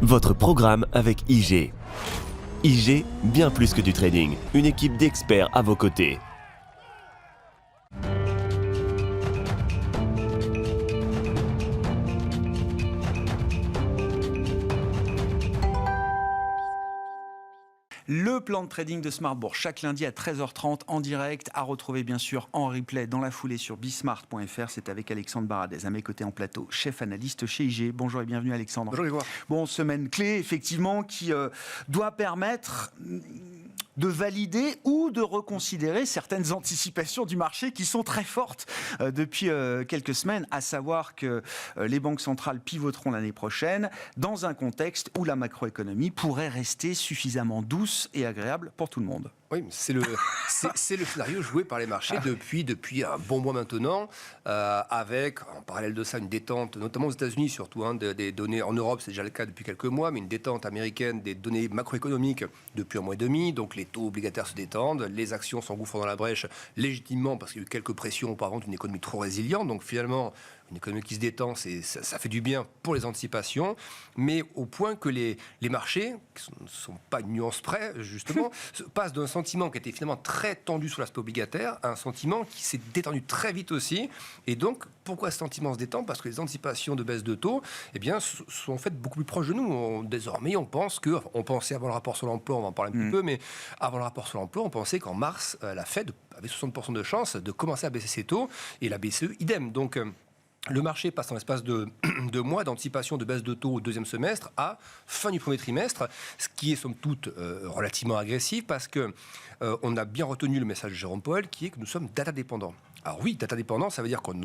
Votre programme avec IG. IG, bien plus que du trading. Une équipe d'experts à vos côtés. Le plan de trading de Smart Bourse chaque lundi à 13h30 en direct, à retrouver bien sûr en replay dans la foulée sur bismart.fr. C'est avec Alexandre Baradez à mes côtés en plateau, chef analyste chez IG. Bonjour et bienvenue Alexandre. Bonjour Grégoire. Bon, semaine clé effectivement qui doit permettre de valider ou de reconsidérer certaines anticipations du marché qui sont très fortes depuis quelques semaines, à savoir que les banques centrales pivoteront l'année prochaine dans un contexte où la macroéconomie pourrait rester suffisamment douce et agréable pour tout le monde. Oui, c'est le scénario joué par les marchés depuis un bon mois maintenant, avec en parallèle de ça une détente, notamment aux États-Unis surtout, des données en Europe, c'est déjà le cas depuis quelques mois, mais une détente américaine des données macroéconomiques depuis un mois et demi. Donc les taux obligataires se détendent, les actions s'engouffrent dans la brèche légitimement parce qu'il y a eu quelques pressions auparavant d'une économie trop résiliente. Donc finalement, une économie qui se détend, ça fait du bien pour les anticipations, mais au point que les marchés, qui ne sont pas une nuance près, justement, passent d'un sentiment qui était finalement très tendu sur l'aspect obligataire à un sentiment qui s'est détendu très vite aussi. Et donc, pourquoi ce sentiment se détend ? Parce que les anticipations de baisse de taux sont en fait beaucoup plus proches de nous. Désormais, on pensait avant le rapport sur l'emploi, on va en parler un petit peu, mais avant le rapport sur l'emploi, on pensait qu'en mars, la Fed avait 60% de chances de commencer à baisser ses taux, et la BCE, idem. Donc, le marché passe en l'espace de 2 mois d'anticipation de baisse de taux au deuxième semestre à fin du premier trimestre, ce qui est somme toute relativement agressif parce que on a bien retenu le message de Jérôme Powell qui est que nous sommes data dépendants. Alors oui, data dépendant, ça veut dire qu'on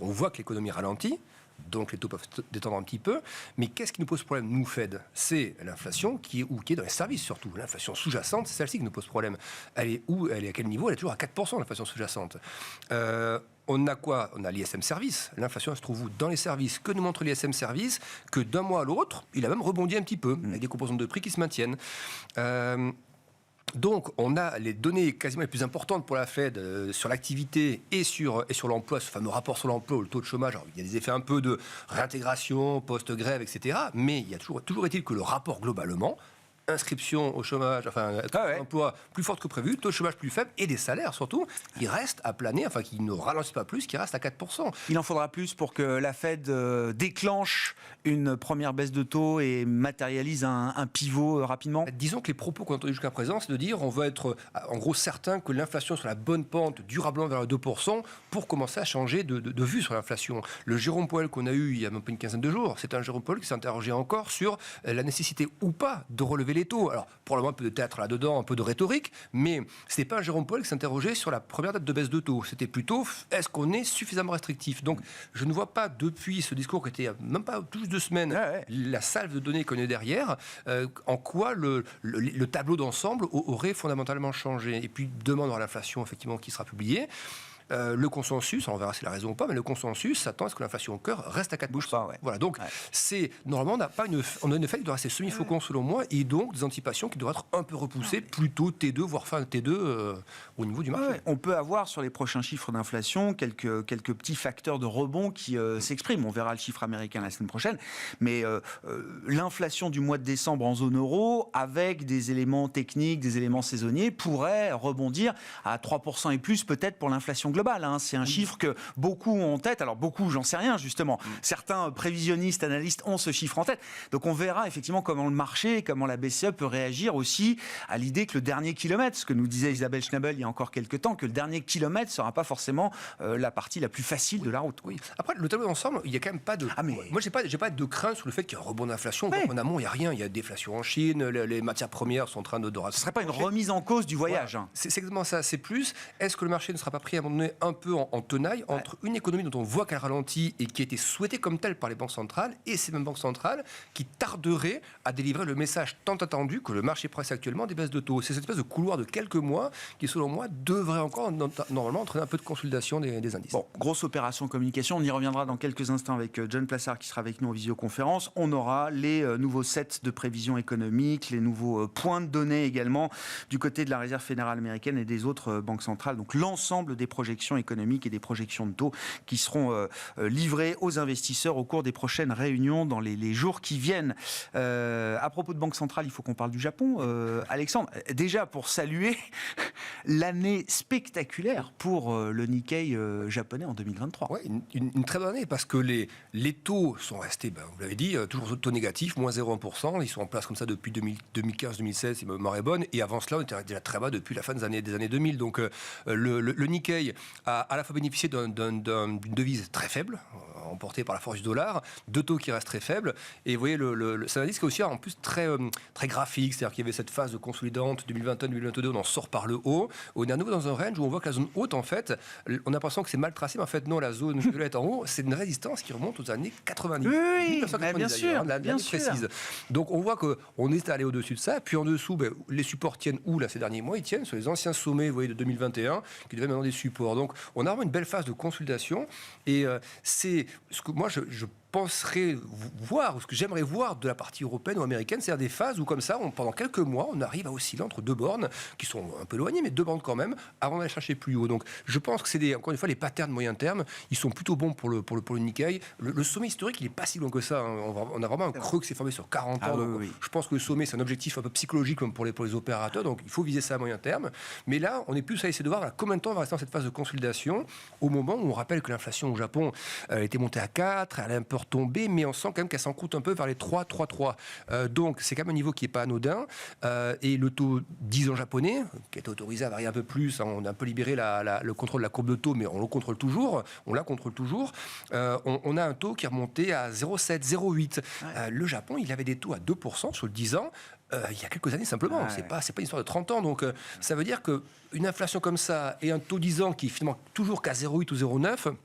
voit que l'économie ralentit, donc les taux peuvent se détendre un petit peu, mais qu'est-ce qui nous pose problème, nous, Fed ? C'est l'inflation qui est dans les services surtout. L'inflation sous-jacente, c'est celle-ci qui nous pose problème. Elle est où ? Elle est à quel niveau ? Elle est toujours à 4%, l'inflation sous-jacente. On a quoi ? On a l'ISM Service. L'inflation, elle se trouve où ? Dans les services. Que nous montre l'ISM Service ? Que d'un mois à l'autre, il a même rebondi un petit peu, avec des composantes de prix qui se maintiennent. Donc, on a les données quasiment les plus importantes pour la Fed sur l'activité et sur l'emploi, ce fameux rapport sur l'emploi, le taux de chômage. Alors, il y a des effets un peu de réintégration, post-grève, etc. Mais il y a toujours est-il que le rapport globalement, inscription au chômage, emploi plus forte que prévu, taux de chômage plus faible et des salaires surtout, ils restent à planer, qui ne ralentissent pas plus, qui restent à 4%. Il en faudra plus pour que la Fed déclenche une première baisse de taux et matérialise un pivot rapidement. Disons que les propos qu'on a entendus jusqu'à présent, c'est de dire on va être en gros certain que l'inflation sur la bonne pente durablement vers le 2% pour commencer à changer de vue sur l'inflation. Le Jérôme Powell qu'on a eu il y a même pas une quinzaine de jours, c'est un Jérôme Powell qui s'interrogeait encore sur la nécessité ou pas de relever les taux. Alors, probablement un peu de théâtre là-dedans, un peu de rhétorique, mais ce n'est pas un Jérôme Powell qui s'interrogeait sur la première date de baisse de taux. C'était plutôt, est-ce qu'on est suffisamment restrictif ? Donc, je ne vois pas, depuis ce discours qui était même pas tout juste 2 semaines, la salve de données qu'on est derrière, en quoi le tableau d'ensemble aurait fondamentalement changé. Et puis, demain, on aura l'inflation, effectivement, qui sera publiée. Le consensus, on verra si la raison ou pas, mais le consensus s'attend à ce que l'inflation au cœur reste à 4%. Bouge pas, Voilà, donc c'est normalement on a une effet qui doit rester semi-faucon selon moi, et donc des anticipations qui doivent être un peu repoussées, plutôt T2 voire fin T2 au niveau du marché. On peut avoir sur les prochains chiffres d'inflation quelques petits facteurs de rebond qui s'expriment. On verra le chiffre américain la semaine prochaine, mais l'inflation du mois de décembre en zone euro, avec des éléments techniques, des éléments saisonniers, pourrait rebondir à 3% et plus peut-être pour l'inflation global. C'est un chiffre que beaucoup ont en tête. Alors beaucoup, j'en sais rien justement. Certains prévisionnistes, analystes ont ce chiffre en tête. Donc on verra effectivement comment le marché, comment la BCE peut réagir aussi à l'idée que le dernier kilomètre, ce que nous disait Isabelle Schnabel il y a encore quelques temps, que le dernier kilomètre ne sera pas forcément la partie la plus facile de la route. Oui. Après, le tableau d'ensemble, il n'y a quand même pas de... Moi, j'ai pas de crainte sur le fait qu'il y a un rebond d'inflation. En amont, il n'y a rien. Il y a déflation en Chine, les matières premières sont en train de... Ce ne serait pas une remise en cause du voyage. Voilà. C'est exactement ça. C'est plus, est-ce que le marché ne sera pas pris à un moment donné un peu en tenaille entre une économie dont on voit qu'elle ralentit et qui a été souhaitée comme telle par les banques centrales, et ces mêmes banques centrales qui tarderaient à délivrer le message tant attendu que le marché presse actuellement des baisses de taux. C'est cette espèce de couloir de quelques mois qui, selon moi, devrait encore normalement entraîner un peu de consolidation des indices. Bon, grosse opération communication. On y reviendra dans quelques instants avec John Plassard qui sera avec nous en visioconférence. On aura les nouveaux sets de prévisions économiques, les nouveaux points de données également du côté de la Réserve fédérale américaine et des autres banques centrales. Donc l'ensemble des projections projections économiques et des projections de taux qui seront livrées aux investisseurs au cours des prochaines réunions dans les jours qui viennent. À propos de Banque centrale, il faut qu'on parle du Japon. Alexandre, déjà pour saluer l'année spectaculaire pour le Nikkei japonais en 2023. Ouais, une très bonne année parce que les taux sont restés, vous l'avez dit, toujours taux négatifs, moins 0,1%. Ils sont en place comme ça depuis 2015-2016, si ma mémoire est bonne. Et avant cela, on était déjà très bas depuis la fin des années 2000. Donc le Nikkei a à la fois bénéficié d'une devise très faible, emportée par la force du dollar, de taux qui restent très faibles. Et vous voyez, c'est un indice qui est aussi en plus très graphique, c'est-à-dire qu'il y avait cette phase de consolidante 2021-2022, on en sort par le haut. On est à nouveau dans un range où on voit que la zone haute, en fait, on a l'impression que c'est mal tracé, mais en fait non, la zone violette en haut, c'est une résistance qui remonte aux années 90. Oui, bien sûr, bien sûr. Précise. Donc on voit qu'on est allé au-dessus de ça, puis en dessous, les supports tiennent où là ces derniers mois? Ils tiennent sur les anciens sommets, vous voyez, de 2021, qui deviennent maintenant des supports. Donc on a vraiment une belle phase de consolidation, et c'est ce que moi je penserais voir, ou ce que j'aimerais voir de la partie européenne ou américaine, c'est-à-dire des phases où, comme ça, pendant quelques mois, on arrive à osciller entre deux bornes, qui sont un peu éloignées, mais deux bornes quand même, avant d'aller chercher plus haut. Donc, je pense que c'est encore une fois, les patterns moyen terme, ils sont plutôt bons pour le Nikkei. Le sommet historique, il n'est pas si long que ça. Hein. On a vraiment un creux qui s'est formé sur 40 ans. Donc, je pense que le sommet, c'est un objectif un peu psychologique comme pour les opérateurs, donc il faut viser ça à moyen terme. Mais là, on est plus à essayer de voir combien de temps on va rester dans cette phase de consolidation, au moment où on rappelle que l'inflation au Japon était montée à 4, elle a un peu retombé, mais on sent quand même qu'elle s'encroute un peu vers les 3,3. Donc c'est quand même un niveau qui n'est pas anodin. Et le taux 10 ans japonais, qui est autorisé à varier un peu plus, hein, on a un peu libéré le contrôle de la courbe de taux, mais on la contrôle toujours. On a un taux qui est remonté à 0,7, 0,8. Le Japon, il avait des taux à 2% sur le 10 ans. Il y a quelques années simplement, c'est pas une histoire de 30 ans, donc ça veut dire qu'une inflation comme ça et un taux 10 ans qui est finalement toujours qu'à 0,8 ou 0,9,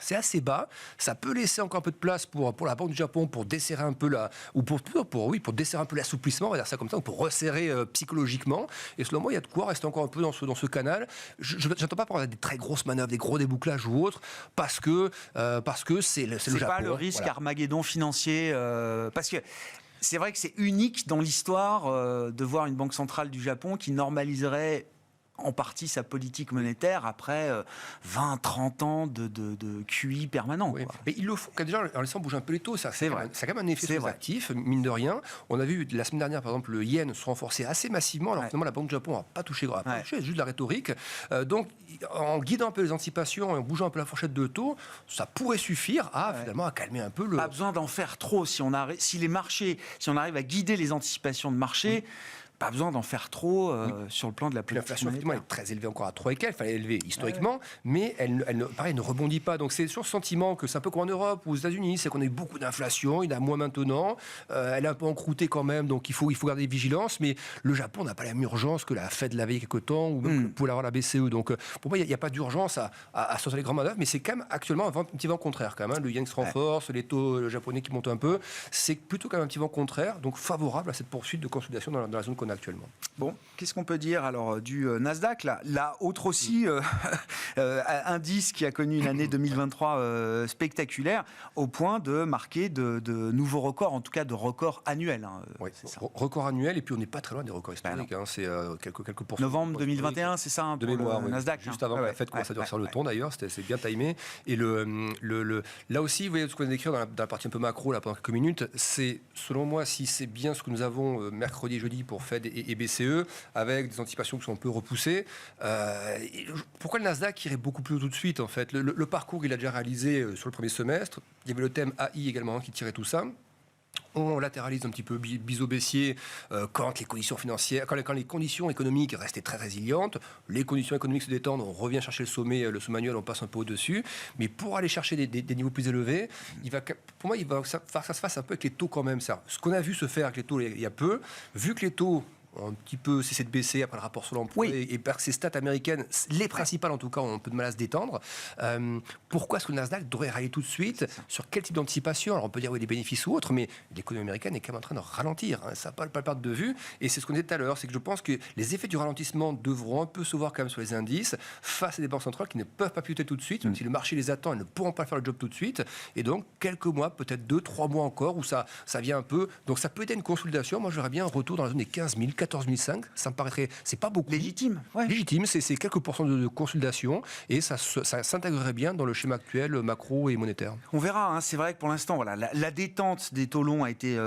c'est assez bas. Ça peut laisser encore un peu de place pour la Banque du Japon pour desserrer un peu pour desserrer un peu l'assouplissement, on va dire ça comme ça, ou pour resserrer psychologiquement. Et selon moi, il y a de quoi rester encore un peu dans ce canal. Je n'attends pas pour des très grosses manœuvres, des gros débouclages ou autres, parce que c'est le Japon. C'est pas le risque Armageddon financier, parce que c'est vrai que c'est unique dans l'histoire de voir une banque centrale du Japon qui normaliserait en partie sa politique monétaire après 20-30 ans de QI permanent. Oui. Mais ils le font déjà en laissant bouger un peu les taux. Ça a quand même un effet sur les actifs, mine de rien. On a vu la semaine dernière, par exemple, le yen se renforcer assez massivement, alors finalement la Banque du Japon n'a pas touché, juste de la rhétorique. Donc, en guidant un peu les anticipations et en bougeant un peu la fourchette de taux, ça pourrait suffire finalement à calmer un peu le... Pas besoin d'en faire trop. Si on arrive à guider les anticipations de marché... Pas besoin d'en faire trop sur le plan de la politique. L'inflation, effectivement, est très élevée encore à 3 et quelques. Il fallait l'élever historiquement, mais elle ne rebondit pas. Donc c'est sur le sentiment que c'est un peu comme en Europe ou aux États-Unis, c'est qu'on a eu beaucoup d'inflation, il y en a moins maintenant. Elle est un peu encroûtée quand même, donc il faut garder vigilance. Mais le Japon n'a pas la même urgence que la Fed l'avait il y a quelques temps, ou même pour l'avoir la BCE. Donc pour moi, il n'y a pas d'urgence à sortir les grandes manœuvres, mais c'est quand même actuellement un petit vent contraire. Quand même, hein. Le yen se renforce, les taux japonais qui montent un peu. C'est plutôt quand même un petit vent contraire, donc favorable à cette poursuite de consolidation dans la zone qu'on a actuellement. Bon, qu'est-ce qu'on peut dire alors du Nasdaq là autre aussi indice qui a connu une année 2023 spectaculaire au point de marquer de nouveaux records, en tout cas de records annuels. Oui, record annuel, et puis on n'est pas très loin des records historiques. C'est quelques pourcents. Novembre 2021, c'est ça de mémoire, le Nasdaq. Juste avant la fête commence à durer sur le ton d'ailleurs, c'est bien timé. Et là aussi, vous voyez ce qu'on vient d'écrire dans la partie un peu macro là pendant quelques minutes, c'est selon moi, si c'est bien ce que nous avons mercredi et jeudi pour Fed et BCE, avec des anticipations qui sont un peu repoussées. Pourquoi le Nasdaq irait beaucoup plus haut tout de suite en fait? Le parcours, il a déjà réalisé sur le premier semestre. Il y avait le thème AI également qui tirait tout ça. On latéralise un petit peu biseau baissier quand les conditions financières, quand les conditions économiques restaient très résilientes, les conditions économiques se détendent, on revient chercher le sommet annuel, on passe un peu au-dessus. Mais pour aller chercher des niveaux plus élevés, pour moi, il va ça se fasse un peu avec les taux quand même. Ce qu'on a vu se faire avec les taux il y a peu, vu que les taux un petit peu cessé de baisser après le rapport sur l'emploi et par ces stats américaines, les principales en tout cas, ont un peu de mal à se détendre. Pourquoi est-ce que le Nasdaq devrait rallier tout de suite? Sur quel type d'anticipation? Alors on peut dire des bénéfices ou autres, mais l'économie américaine est quand même en train de ralentir. Ça ne va pas perdre de vue. Et c'est ce qu'on disait tout à l'heure, c'est que je pense que les effets du ralentissement devront un peu se voir quand même sur les indices face à des banques centrales qui ne peuvent pas pivoter tout de suite, même si le marché les attend, elles ne pourront pas faire le job tout de suite. Et donc quelques mois, peut-être 2-3 mois encore, où ça vient un peu. Donc ça peut être une consolidation. Moi j'aurais bien un retour dans la zone des 15 000, 14 500, ça me paraîtrait, c'est pas beaucoup. Légitime. Ouais. Légitime, c'est quelques pourcents de consolidation et ça s'intégrerait bien dans le schéma actuel macro et monétaire. On verra, hein, c'est vrai que pour l'instant, voilà, la détente des taux longs a été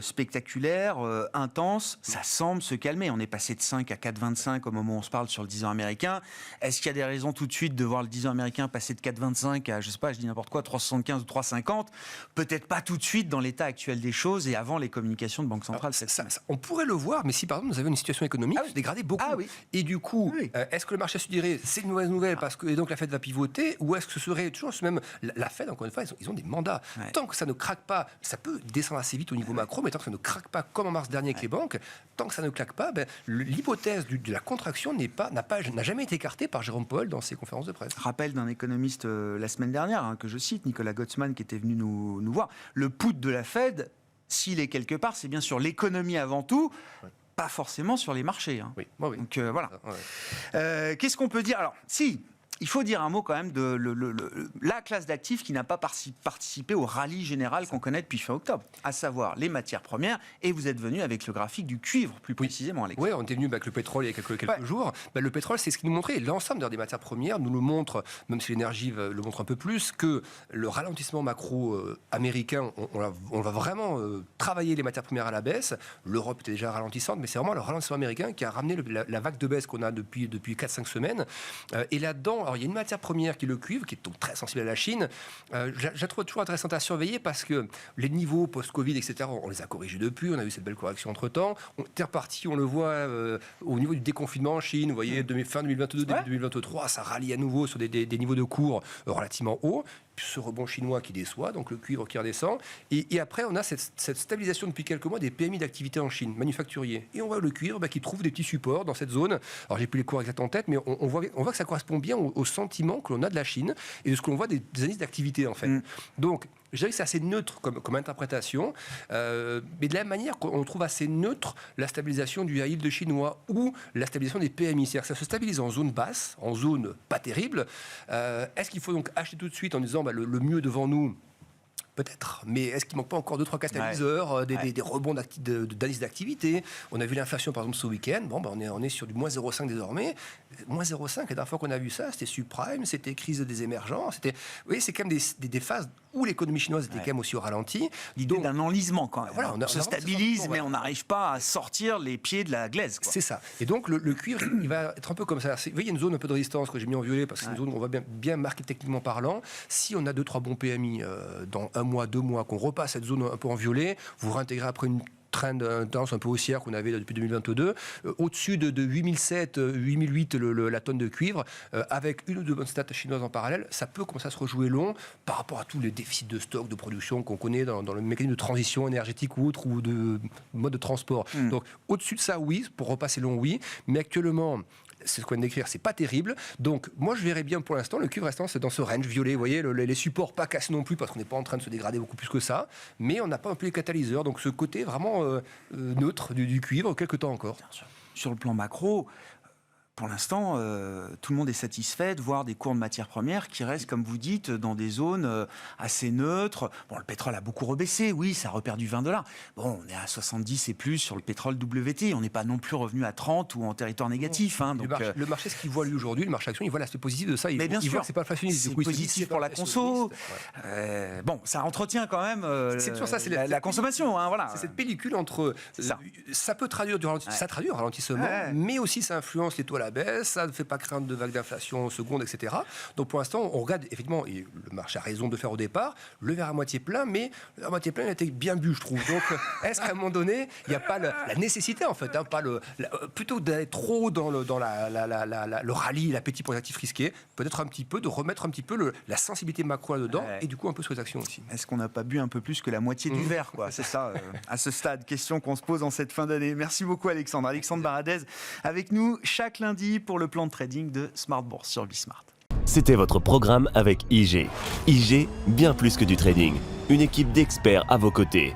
spectaculaire, intense, ça semble se calmer. On est passé de 5 à 4,25 au moment où on se parle sur le 10 ans américain. Est-ce qu'il y a des raisons tout de suite de voir le 10 ans américain passer de 4,25 à, je sais pas, je dis n'importe quoi, 3,75 ou 3,50 ? Peut-être pas tout de suite dans l'état actuel des choses et avant les communications de Banque centrale. On pourrait le voir, mais si par exemple nous avions une situation économique qui se dégradait beaucoup, et du coup, est-ce que le marché se dirait c'est une mauvaise nouvelle parce que et donc la Fed va pivoter, ou est-ce que ce serait toujours même la Fed, encore une fois, ils ont des mandats. Tant que ça ne craque pas, ça peut descendre assez vite au niveau macro, mais tant que ça ne craque pas comme en mars dernier avec les banques, tant que ça ne claque pas, l'hypothèse de la contraction n'a jamais été écartée par Jérôme Powell dans ses conférences de presse. Rappel d'un économiste la semaine dernière, hein, que je cite, Nicolas Gottsman, qui était venu nous voir. Le put de la Fed, s'il est quelque part, c'est bien sur l'économie avant tout, pas forcément sur les marchés. Hein. Oui. Donc voilà. Qu'est-ce qu'on peut dire ? Alors, il faut dire un mot quand même de la classe d'actifs qui n'a pas participé au rallye général qu'on connaît depuis fin octobre, à savoir les matières premières. Et vous êtes venu avec le graphique du cuivre, plus précisément, Alex. Oui, on était venu avec le pétrole il y a quelques jours. Le pétrole, c'est ce qui nous montrait, l'ensemble des matières premières nous le montre, même si l'énergie le montre un peu plus, que le ralentissement macro américain, on va vraiment travailler les matières premières à la baisse. L'Europe était déjà ralentissante, mais c'est vraiment le ralentissement américain qui a ramené la vague de baisse qu'on a depuis 4-5 semaines. Et là-dedans, alors, il y a une matière première qui est le cuivre, qui est donc très sensible à la Chine. Je la trouve toujours intéressante à surveiller parce que les niveaux post-Covid, etc., on les a corrigés depuis. On a eu cette belle correction entre-temps. On est reparti, on le voit, au niveau du déconfinement en Chine. Vous voyez, fin 2022, début 2023, ça rallie à nouveau sur des niveaux de cours relativement hauts. Ce rebond chinois qui déçoit, donc le cuivre qui redescend. Et après, on a cette stabilisation depuis quelques mois des PMI d'activité en Chine, manufacturiers. Et on voit le cuivre qui trouve des petits supports dans cette zone. Alors, j'ai plus les cours exacts en tête, mais on voit que ça correspond bien au sentiment que l'on a de la Chine et de ce que l'on voit des indices d'activité, en fait. Donc, je dirais que c'est assez neutre comme interprétation, mais de la même manière qu'on trouve assez neutre la stabilisation du high yield chinois ou la stabilisation des PMI. C'est-à-dire que ça se stabilise en zone basse, en zone pas terrible. Est-ce qu'il faut donc acheter tout de suite en disant le mieux devant nous ? Peut-être, mais est-ce qu'il ne manque pas encore 2-3 catalyseurs, des rebonds d'indices d'activité ? On a vu l'inflation par exemple ce week-end, on est sur du moins 0,5 désormais. Moins 0,5, la dernière fois qu'on a vu ça, c'était subprime, c'était crise des émergents, vous voyez, c'est quand même des phases où l'économie chinoise était quand même aussi au ralenti. L'idée d'un enlisement quand même. Voilà, on se stabilise, mais on n'arrive pas à sortir les pieds de la glaise. C'est ça. Et donc le cuivre, il va être un peu comme ça. Vous voyez, il y a une zone un peu de résistance que j'ai mis en violet parce que c'est une zone où on va bien marquer techniquement parlant. Si on a 2-3 bons PMI dans 1 mois, 2 mois, qu'on repasse cette zone un peu en violet, vous réintégrez après une trend intense un peu haussière qu'on avait depuis 2022, au-dessus de 8007, 8008 la tonne de cuivre, avec une ou deux bonnes stats chinoises en parallèle, ça peut commencer à se rejouer long par rapport à tous les déficits de stock, de production qu'on connaît dans le mécanisme de transition énergétique ou autre, ou de mode de transport. Donc au-dessus de ça, oui, pour repasser long, oui, mais actuellement, c'est ce qu'on vient d'écrire, c'est pas terrible. Donc, moi, je verrais bien pour l'instant le cuivre restant dans ce range violet. Vous voyez, les supports pas cassés non plus parce qu'on n'est pas en train de se dégrader beaucoup plus que ça. Mais on n'a pas un peu les catalyseurs. Donc, ce côté vraiment neutre du cuivre, quelques temps encore. Sur le plan macro, pour l'instant, tout le monde est satisfait de voir des cours de matières premières qui restent, comme vous dites, dans des zones assez neutres. Bon, le pétrole a beaucoup rebaissé, oui, ça a reperdu $20. Bon, on est à 70 et plus sur le pétrole WT. On n'est pas non plus revenu à 30 ou en territoire négatif. Hein, donc, le marché, ce qu'il voit lui aujourd'hui, le marché action, il voit l'aspect positif de ça. Il voit que c'est pas inflationniste. C'est positif pour la conso. Bon, ça entretient quand même c'est toujours ça, c'est la consommation. Hein, voilà. C'est cette pellicule entre... Ça peut traduire du ralentissement, ça traduit un ralentissement, mais aussi ça influence les taux à la baisse, ça ne fait pas craindre de vagues d'inflation seconde, etc. Donc pour l'instant, on regarde effectivement, et le marché a raison de le faire au départ, le verre à moitié plein, mais le verre à moitié plein, il a été bien bu, je trouve. Donc est-ce qu'à un moment donné, il n'y a pas la nécessité, en fait, plutôt d'aller trop dans le rallye, l'appétit pour les actifs risqués, peut-être un petit peu, de remettre un petit peu la sensibilité macro là-dedans, et du coup un peu sur les actions aussi. Est-ce qu'on n'a pas bu un peu plus que la moitié du verre, quoi ? C'est ça, à ce stade, question qu'on se pose en cette fin d'année. Merci beaucoup Alexandre. Alexandre Baradez avec nous chaque lundi pour le plan de trading de Smart Bourse sur Bismart. C'était votre programme avec IG. IG, bien plus que du trading. Une équipe d'experts à vos côtés